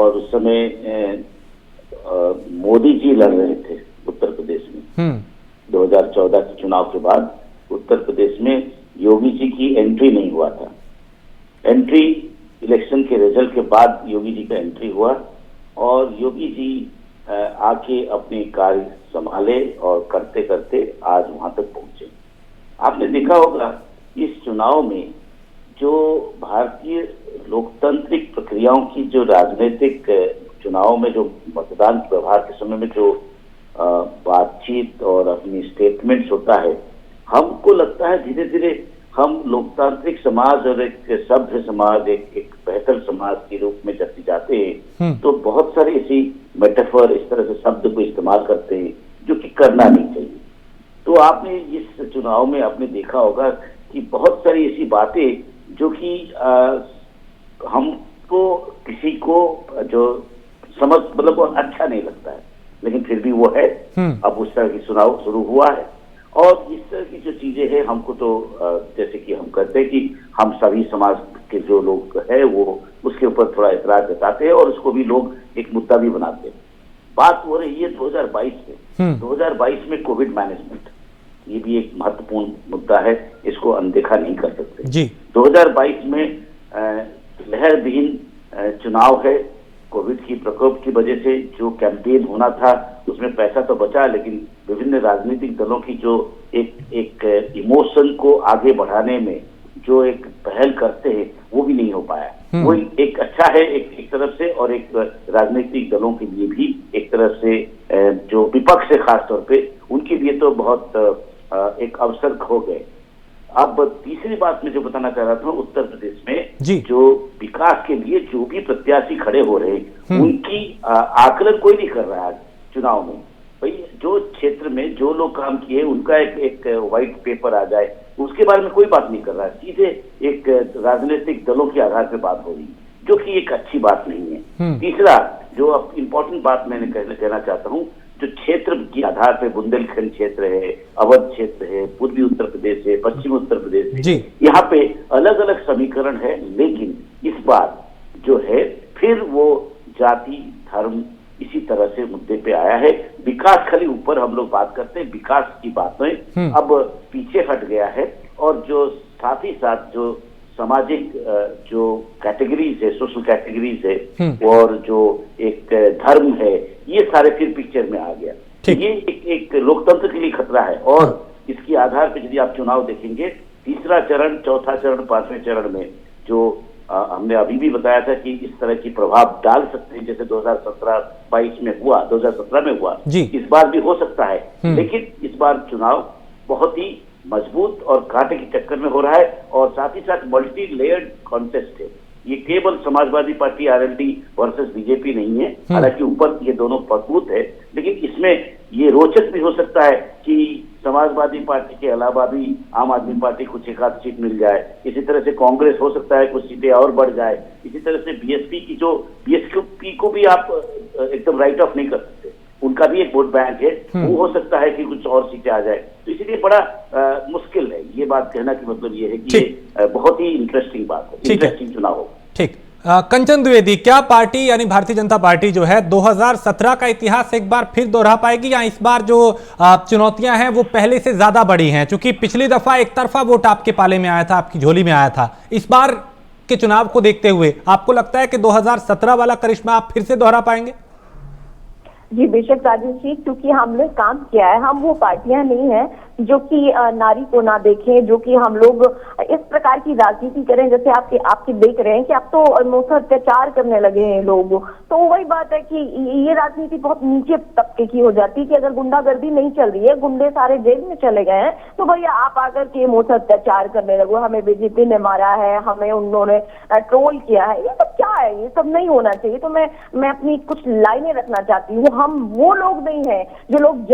और उस समय मोदी जी लड़ रहे थे उत्तर प्रदेश में। 2014 के चुनाव के बाद उत्तर प्रदेश में योगी जी की एंट्री नहीं हुआ था। एंट्री इलेक्शन के रिजल्ट के बाद योगी जी का एंट्री हुआ और योगी जी आके अपने कार्य संभाले और करते करते आज वहां तक पहुंचे। आपने देखा होगा इस चुनाव में जो भारतीय लोकतांत्रिक प्रक्रियाओं की जो राजनीतिक चुनाव में जो मतदान व्यवहार के समय में जो बातचीत और अपनी स्टेटमेंट्स होता है, हमको लगता है धीरे धीरे हम लोकतांत्रिक समाज और एक सभ्य समाज, एक बेहतर समाज के रूप में जब जाते हैं तो बहुत सारी ऐसी मेटाफर, इस तरह से शब्द को इस्तेमाल करते हैं जो कि करना नहीं चाहिए। तो आपने इस चुनाव में आपने देखा होगा कि बहुत सारी ऐसी बातें जो कि हमको किसी को जो समझ मतलब वो अच्छा नहीं लगता है, लेकिन फिर भी वो है। अब उस तरह की चुनाव शुरू हुआ है और इस तरह की जो चीजें हैं हमको तो जैसे कि हम कहते हैं कि हम सभी समाज के जो लोग हैं वो उसके ऊपर थोड़ा इतराज जताते हैं और उसको भी लोग एक मुद्दा भी बनाते हैं। बात हो रही है 2022 में। 2022 में कोविड मैनेजमेंट, ये भी एक महत्वपूर्ण मुद्दा है, इसको अनदेखा नहीं कर सकते जी। 2022 में लहरविहीन चुनाव है। कोविड की प्रकोप की वजह से जो कैंपेन होना था उसमें पैसा तो बचा, लेकिन विभिन्न राजनीतिक दलों की जो एक इमोशन को आगे बढ़ाने में जो एक पहल करते हैं वो भी नहीं हो पाया। वो एक अच्छा है एक तरफ से, और एक राजनीतिक दलों के लिए भी एक तरफ से जो विपक्ष है खास तौर पे उनके लिए तो बहुत एक अवसर खो गए। अब तीसरी बात मैं जो बताना चाह रहा था, उत्तर प्रदेश में जो विकास के लिए जो भी प्रत्याशी खड़े हो रहे हैं उनकी आकलन कोई नहीं कर रहा है चुनाव में। भाई जो क्षेत्र में जो लोग काम किए उनका एक व्हाइट पेपर आ जाए उसके बारे में कोई बात नहीं कर रहा है, सीधे एक राजनीतिक दलों के आधार पर बात हो रही है, जो कि एक अच्छी बात नहीं है। तीसरा जो अब इम्पोर्टेंट बात मैंने कहना चाहता हूँ, जो क्षेत्र के आधार पे बुंदेलखंड क्षेत्र है, अवध क्षेत्र है, पूर्वी उत्तर प्रदेश है, पश्चिमी उत्तर प्रदेश है, यहाँ पे अलग अलग समीकरण है, लेकिन इस बार जो है फिर वो जाति धर्म इसी तरह से मुद्दे पे आया है। विकास खाली ऊपर हम लोग बात करते हैं, विकास की बातें अब पीछे हट गया है और जो साथ ही साथ जो सामाजिक जो कैटेगरीज है, सोशल कैटेगरीज है और जो एक धर्म है, ये सारे फिर पिक्चर में आ गया। ये एक लोकतंत्र के लिए खतरा है और इसके आधार पर यदि आप चुनाव देखेंगे, तीसरा चरण, चौथा चरण, पांचवें चरण में जो हमने अभी भी बताया था कि इस तरह की प्रभाव डाल सकते हैं, जैसे 2017-22 में हुआ, 2017 में हुआ, इस बार भी हो सकता है। लेकिन इस बार चुनाव बहुत ही मजबूत और कांटे की टक्कर में हो रहा है और साथ ही साथ मल्टी लेयर्ड कॉन्टेस्ट है। ये केवल Samajwadi party RLD versus BJP नहीं है, हालांकि ऊपर ये दोनों मजबूत है, लेकिन इसमें ये रोचक भी हो सकता है कि समाजवादी पार्टी के अलावा भी आम आदमी पार्टी कुछ एक आध सीट मिल जाए, इसी तरह से कांग्रेस हो सकता है कुछ सीटें और बढ़ जाए, इसी तरह से बीएसपी को भी आप एकदम राइट ऑफ नहीं कर सकते, उनका भी एक वोट बैंक है, वो हो सकता है कि कुछ और सीटें आ जाए। तो इसीलिए बड़ा मुश्किल है ये बात कहना कि मतलब ये है कि ये बहुत ही इंटरेस्टिंग बात है, इंटरेस्टिंग चुनाव हो। ठीक, कंचन द्विवेदी, क्या पार्टी यानी भारतीय जनता पार्टी जो है 2017 का इतिहास एक बार फिर दोहरा पाएगी या इस बार जो चुनौतियां हैं वो पहले से ज्यादा बड़ी हैं? क्योंकि पिछली दफा एक तरफा वोट आपके पाले में आया था, आपकी झोली में आया था। इस बार के चुनाव को देखते हुए आपको लगता है कि 2017 वाला करिश्मा आप फिर से दोहरा पाएंगे? जी बेशक राजेश जी, क्योंकि हमने काम किया है, हम वो पार्टियां नहीं है जो कि नारी को ना देखें, जो कि हम लोग इस प्रकार की राजनीति करें जैसे आपके देख रहे हैं कि अब तो मुझसे अत्याचार करने लगे हैं लोग। तो वही बात है कि ये राजनीति बहुत नीचे तबके की हो जाती है कि अगर गुंडागर्दी नहीं चल रही है, गुंडे सारे जेल में चले गए हैं, तो भैया आप आकर के मुझसे अत्याचार करने लगो, हमें बीजेपी ने मारा है, हमें उन्होंने ट्रोल किया है, ये सब क्या है? ये सब नहीं होना चाहिए। तो मैं अपनी कुछ लाइनें रखना चाहती हूँ। हम वो लोग नहीं है जो लोग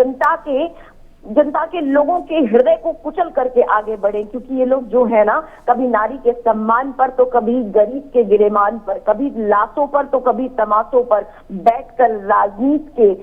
जनता के लोगों के हृदय को कुचल करके आगे बढ़े, क्योंकि ये लोग जो है ना, कभी नारी के सम्मान पर तो कभी गरीब के गिरेमान पर, कभी लाशों पर तो कभी तमाशों पर बैठकर राजनीति के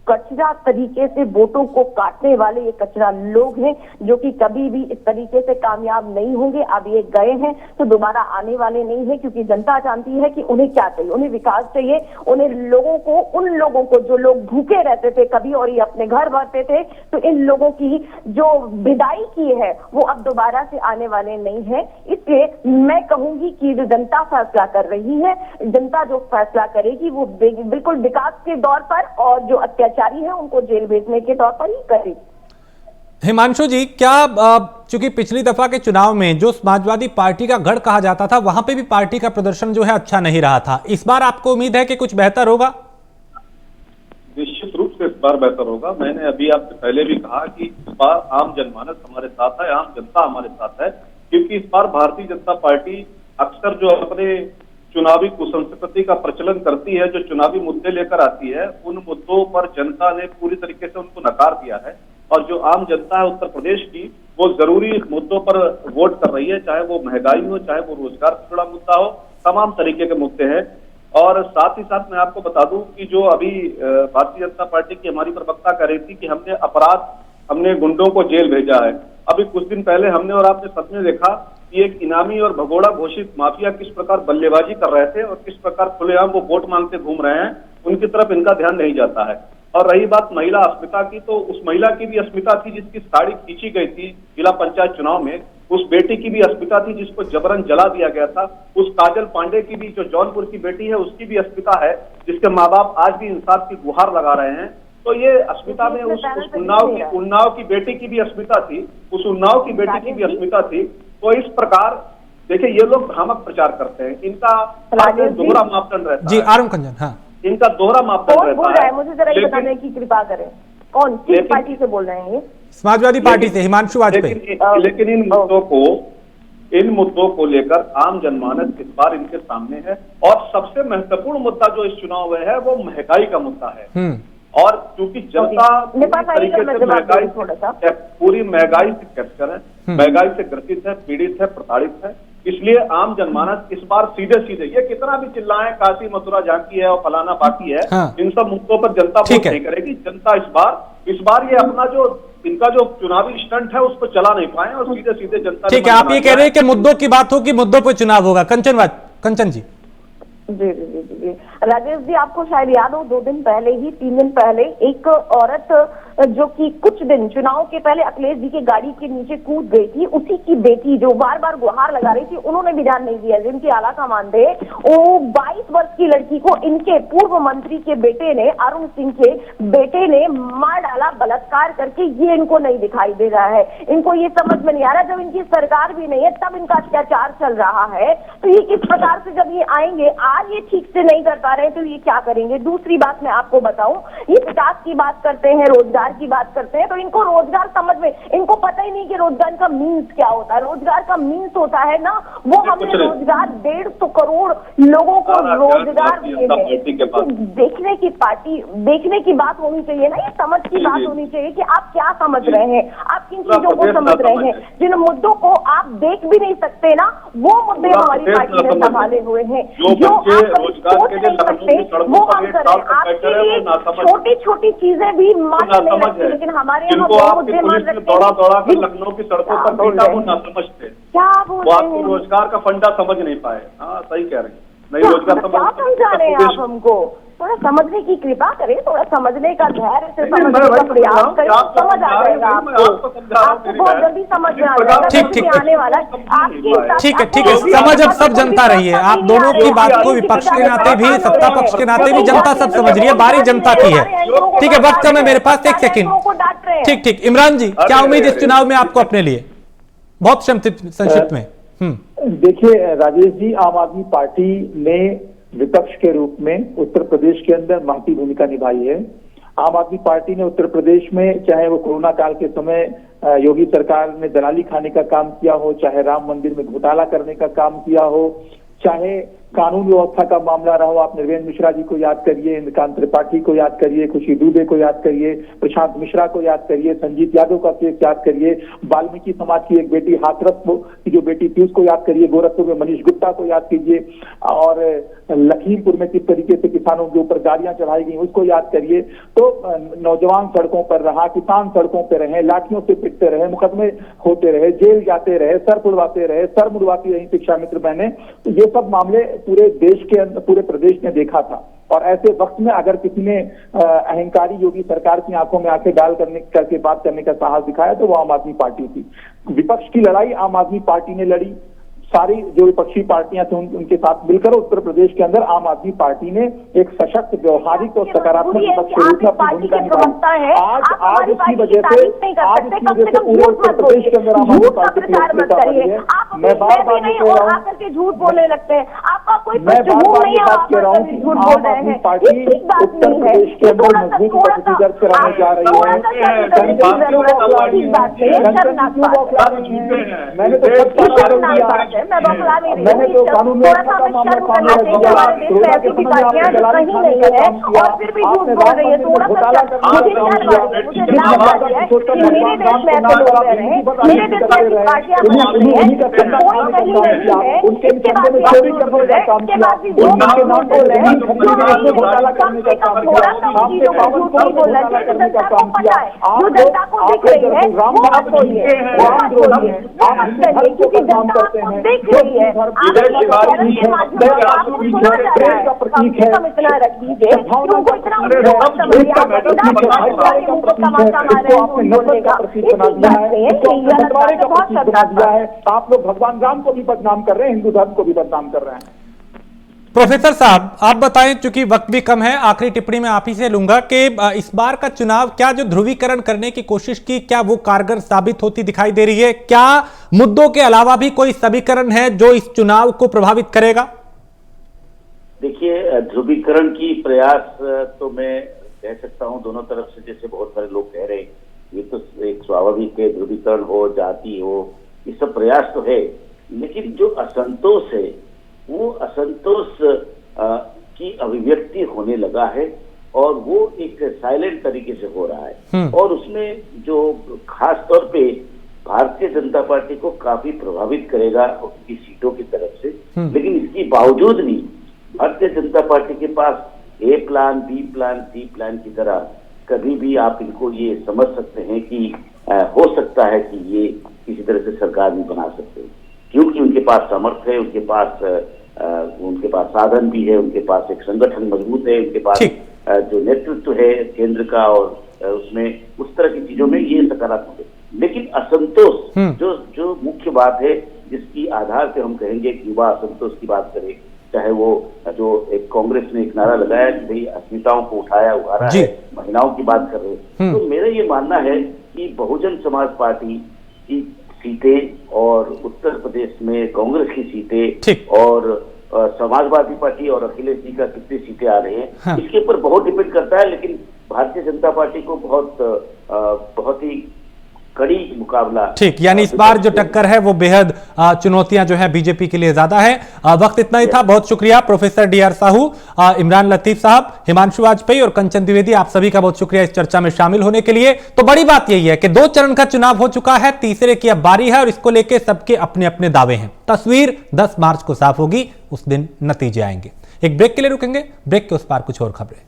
कचरा तरीके से वोटों को काटने वाले ये कचरा लोग हैं, जो कि कभी भी इस तरीके से कामयाब नहीं होंगे। अब ये गए हैं तो दोबारा आने वाले नहीं है, क्योंकि जनता जानती है कि उन्हें क्या चाहिए। उन्हें विकास चाहिए, उन्हें लोगों को, उन लोगों को जो लोग भूखे रहते थे कभी और ये अपने घर भरते थे, तो इन लोगों की जो विदाई की है वो अब दोबारा से आने वाले नहीं है। इसलिए मैं कहूंगी कि जो जनता फैसला कर रही है, जनता जो फैसला करेगी वो बिल्कुल विकास के दौर पर और जो अत्याचारी है उनको जेल भेजने के तौर पर ही करेगी। हिमांशु जी, क्या चूंकि पिछली दफा के चुनाव में जो समाजवादी पार्टी का गढ़ कहा जाता था, वहां पे भी पार्टी का प्रदर्शन जो है अच्छा नहीं रहा था, इस बार आपको उम्मीद है कि कुछ बेहतर होगा? निश्चित रूप से इस बार बेहतर होगा। मैंने अभी आपसे पहले भी कहा कि इस बार आम जनमानस हमारे साथ है, आम जनता हमारे साथ है, क्योंकि इस बार भारतीय जनता पार्टी अक्सर जो अपने चुनावी कुसंस्कृति का प्रचलन करती है, जो चुनावी मुद्दे लेकर आती है, उन मुद्दों पर जनता ने पूरी तरीके से उनको नकार दिया है। और जो आम जनता है उत्तर प्रदेश की, वो जरूरी मुद्दों पर वोट कर रही है, चाहे वो महंगाई हो, चाहे वो रोजगार से जुड़ा मुद्दा हो, तमाम तरीके के मुद्दे हैं। और साथ ही साथ मैं आपको बता दूं कि जो अभी भारतीय जनता पार्टी की हमारी प्रवक्ता कह रही थी कि हमने गुंडों को जेल भेजा है। अभी कुछ दिन पहले हमने और आपने सबने देखा कि एक इनामी और भगोड़ा घोषित माफिया किस प्रकार बल्लेबाजी कर रहे थे और किस प्रकार खुलेआम वो वोट मांगते घूम रहे हैं, उनकी तरफ इनका ध्यान नहीं जाता है। और रही बात महिला अस्मिता की, तो उस महिला की भी अस्मिता थी जिसकी साड़ी खींची गई थी जिला पंचायत चुनाव में, उस बेटी की भी अस्मिता थी जिसको जबरन जला दिया गया था। उस काजल पांडे की भी, जो जौनपुर की बेटी है, उसकी भी अस्मिता है, जिसके माँ बाप आज भी इंसाफ की गुहार लगा रहे हैं। तो ये अस्मिता में उस उन्नाव की बेटी की भी अस्मिता थी, उस उन्नाव की बेटी की भी अस्मिता थी। तो इस प्रकार देखिए, ये लोग भ्रामक प्रचार करते हैं, इनका दोहरा मापदंड रहता है। जी आरम कंजन, हाँ, इनका दोहरा मापदंड रहता है। मुझे जरा बताने की कृपा करें, कौन किस पार्टी से बोल रहे हैं ये? समाजवादी पार्टी से हिमांशु वाजपेयी। लेकिन इन मुद्दों को लेकर आम जनमानस इस बार इनके सामने है। और सबसे महत्वपूर्ण मुद्दा जो इस चुनाव में है वो महंगाई का मुद्दा है। और क्योंकि जनता तरीके से महंगाई, पूरी महंगाई से कैप्चर है, महंगाई से ग्रसित है, पीड़ित है, प्रताड़ित है। इसलिए आम जनमानस इस बार सीधे सीधे, ये कितना भी चिल्लाएं काशी मथुरा झांकी है और फलाना बाकी है, हाँ। इन सब मुद्दों पर जनता वोट नहीं करेगी। जनता इस बार ये अपना जो इनका जो चुनावी स्टंट है उसको चला नहीं पाए और सीधे सीधे जनता। ठीक है, आप ये कह रहे हैं कि मुद्दों की बात होगी, मुद्दों पर चुनाव होगा। कंचन जी। जी जी जी जी राजेश जी, आपको शायद याद हो 2 दिन पहले ही, 3 दिन पहले एक औरत जो कि कुछ दिन चुनाव के पहले अखिलेश जी की गाड़ी के नीचे कूद गई थी, उसी की बेटी जो बार बार गुहार लगा रही थी, उन्होंने भी ध्यान नहीं दिया। जिनकी आला कमान थे, वो 22 वर्ष की लड़की को इनके पूर्व मंत्री के बेटे ने, अरुण सिंह के बेटे ने मार डाला बलात्कार करके। ये इनको नहीं दिखाई दे रहा है, इनको ये समझ में नहीं आ रहा। जब इनकी सरकार भी नहीं है तब इनका अत्याचार चल रहा है, तो ये किस प्रकार से जब ये आएंगे, आज ये ठीक से नहीं कर पा रहे हैं तो ये क्या करेंगे? दूसरी बात मैं आपको बताऊं, ये विकास की बात करते हैं, रोजगार की बात करते हैं, तो इनको रोजगार समझ में, इनको पता ही नहीं कि रोजगार का मीन्स क्या होता है। रोजगार का मीन्स होता है ना, वो हमने रोजगार 150 करोड़ लोगों को रोजगार दिए हैं। तो देखने की बात होनी चाहिए ना, ये समझ की बात होनी चाहिए कि आप क्या समझ रहे हैं, आप किन चीजों को समझ रहे हैं। जिन मुद्दों को आप देख भी नहीं सकते ना, वो मुद्दे हमारी पार्टी ने संभाले हुए हैं। जो आप सोच नहीं सकते वो हम करें। आपके लिए छोटी छोटी चीजें भी मान्य नहीं लगती, लेकिन हमारे यहाँ वो मुद्दे मान रखते हैं। लखनऊ की सड़कों पर पीटा वो ना समझते, क्या बोल रहे हैं? रोजगार का फंडा समझ नहीं पाए। हाँ, सही कह रहे हैं, नहीं रोजगार क्या समझा रहे हैं आप हमको? थोड़ा समझने की कृपा करें, थोड़ा समझने का धैर्य से समझने का प्रयास करें, समझ आ जाएगा आपको बहुत जल्दी समझ में आ जाएगा। ठीक आने वाला ठीक है, समझ अब सब जनता रही है। आप दोनों की बात को विपक्ष के नाते भी, सत्ता पक्ष के नाते भी जनता सब समझ रही है, बारी जनता की है। ठीक है, वक्त है मेरे पास 1 सेकंड। ठीक, इमरान जी, क्या उम्मीद इस चुनाव में आपको अपने लिए? बहुत संक्षिप्त में। देखिए राजेश जी, आम आदमी पार्टी ने विपक्ष के रूप में उत्तर प्रदेश के अंदर महती भूमिका निभाई है। आम आदमी पार्टी ने उत्तर प्रदेश में, चाहे वो कोरोना काल के समय योगी सरकार ने दलाली खाने का काम किया हो, चाहे राम मंदिर में घोटाला करने का काम किया हो, चाहे कानून व्यवस्था का मामला रहा हो, आप निर्वेंद्र मिश्रा जी को याद करिए, इंद्रकांत त्रिपाठी को याद करिए, खुशी दुबे को याद करिए, प्रशांत मिश्रा को याद करिए, संजीत यादव का केस याद करिए, वाल्मीकि समाज की एक बेटी हाथरस की जो बेटी थी उसको याद करिए, गोरखपुर में मनीष गुप्ता को याद कीजिए, और लखीमपुर में किस तरीके से किसानों के ऊपर गाड़ियां चढ़ाई गई उसको याद करिए। तो नौजवान सड़कों पर रहा, किसान सड़कों पर रहे, लाठियों से पिटते रहे, मुकदमे होते रहे, जेल जाते रहे, सर तुड़वाते रहे, सर मुड़वाती रही शिक्षा मित्र बहने। तो ये सब मामले पूरे देश के अंदर, पूरे प्रदेश ने देखा था। और ऐसे वक्त में अगर किसी ने अहंकारी योगी सरकार की आंखों में आंखें डाल करके बात करने का साहस दिखाया तो वो आम आदमी पार्टी थी। विपक्ष की लड़ाई आम आदमी पार्टी ने लड़ी, सारी जो विपक्षी पार्टियां थी उनके साथ मिलकर उत्तर प्रदेश के अंदर आम आदमी पार्टी ने एक सशक्त, व्यवहारिक और सकारात्मक विपक्ष के रूप में अपनी भूमिका निभाई। आज इसकी वजह से पूरे उत्तर प्रदेश के अंदर आम आदमी पार्टी की लोकप्रियता बढ़ी है। मैं बार बार ये कह रहा हूँ, झूठ बोलने लगते हैं, आपका कोई मैं बार-बार ये बात कह रहा हूँ कि आम आदमी पार्टी उत्तर प्रदेश के अंदर मजबूत उपस्थिति दर्ज कराने जा रही है। मैंने तो सब मैंने तो कानून व्यवस्था का मामला सामने रखा, और फिर भी झूठ बोल रही है। घोटाला करने का काम करते हैं, का प्रतीक है, आप लोग भगवान राम को भी बदनाम कर रहे हैं, हिंदू धर्म को भी बदनाम कर रहे हैं। प्रोफेसर साहब आप बताएं, चूंकि वक्त भी कम है, आखिरी टिप्पणी में आप ही से लूंगा कि इस बार का चुनाव, क्या जो ध्रुवीकरण करने की कोशिश की, क्या वो कारगर साबित होती दिखाई दे रही है? क्या मुद्दों के अलावा भी कोई समीकरण है जो इस चुनाव को प्रभावित करेगा? देखिए, ध्रुवीकरण की प्रयास तो मैं कह सकता हूं दोनों तरफ से, जैसे बहुत सारे लोग कह रहे हैं, ये तो एक स्वाभाविक है, ध्रुवीकरण हो, जाति हो, ये सब प्रयास तो है, लेकिन जो असंतोष है वो असंतोष की अभिव्यक्ति होने लगा है, और वो एक साइलेंट तरीके से हो रहा है, और उसमें जो खास तौर पे भारतीय जनता पार्टी को काफी प्रभावित करेगा उनकी सीटों की तरफ से। लेकिन इसके बावजूद भी भारतीय जनता पार्टी के पास ए प्लान, बी प्लान, सी प्लान की तरह कभी भी आप इनको ये समझ सकते हैं कि हो सकता है कि ये किसी तरह से सरकार भी बना सकते हैं, क्योंकि उनके पास सामर्थ्य है, उनके पास साधन भी है, उनके पास एक संगठन मजबूत है, उनके पास जो नेतृत्व है केंद्र का, और उसमें उस तरह की चीजों में ये सकारात्मक है। लेकिन असंतोष जो मुख्य बात है, जिसकी आधार पे हम कहेंगे कि युवा असंतोष की बात करें, चाहे वो जो एक कांग्रेस ने एक नारा लगाया कि भाई अस्मिताओं को उभारा है, महिलाओं की बात कर रहे हैं, तो मेरा ये मानना है कि बहुजन समाज पार्टी की सीटें और उत्तर प्रदेश में कांग्रेस की सीटें और समाजवादी पार्टी और अखिलेश जी का कितनी सीटें आ रही हैं, इसके ऊपर बहुत डिपेंड करता है। लेकिन भारतीय जनता पार्टी को बहुत ही कड़ी मुकाबला, ठीक, यानी इस बार जो टक्कर है वो बेहद चुनौतियां जो है बीजेपी के लिए ज्यादा है। वक्त इतना ही था, बहुत शुक्रिया प्रोफेसर डीआर साहू, इमरान लतीफ साहब, हिमांशु वाजपेयी और कंचन द्विवेदी, आप सभी का बहुत शुक्रिया इस चर्चा में शामिल होने के लिए। तो बड़ी बात यही है कि 2 चरण का चुनाव हो चुका है, तीसरे की अब बारी है, और इसको लेकर सबके अपने अपने दावे हैं। तस्वीर 10 मार्च को साफ होगी, उस दिन नतीजे आएंगे। एक ब्रेक के लिए रुकेंगे, ब्रेक के उस पार कुछ और खबरें।